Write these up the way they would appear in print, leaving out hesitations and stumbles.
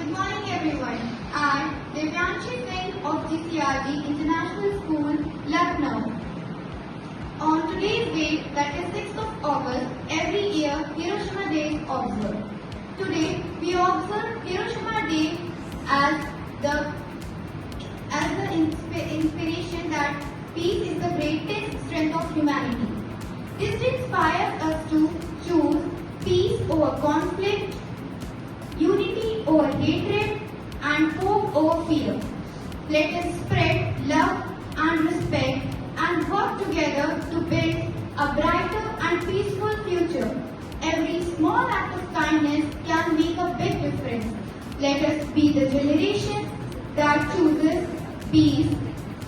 Good morning everyone. I, Divyanshi of GCRG International School, Lucknow. On today's date, that is 6th of August, every year Hiroshima Day is observed. Today, we observe Hiroshima Day as the inspiration that peace is the greatest strength of humanity. This inspires us to choose peace over conflict, unity over hatred, and hope over fear. Let us spread love and respect and work together to build a brighter and peaceful future. Every small act of kindness can make a big difference. Let us be the generation that chooses peace,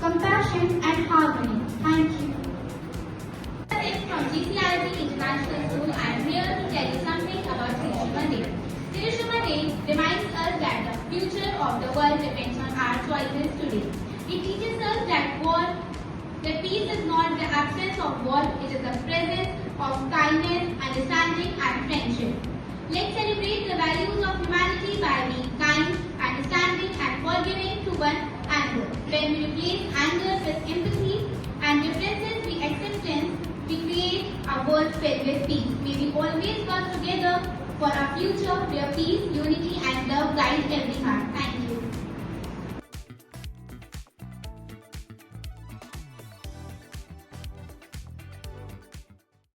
compassion, and harmony. Thank you. From GCRG International School, I am here to tell you something about Hiroshima Day. Hiroshima Day reminds us that the future of the world depends on our choices today. It teaches us that peace is not the absence of war, it is the presence of kindness, understanding, and friendship. Let's celebrate the values of humanity by being kind, understanding, and forgiving to one another. When we replace anger with empathy and differences with acceptance, we create a world filled with peace. May we always work together for a future where peace, unity,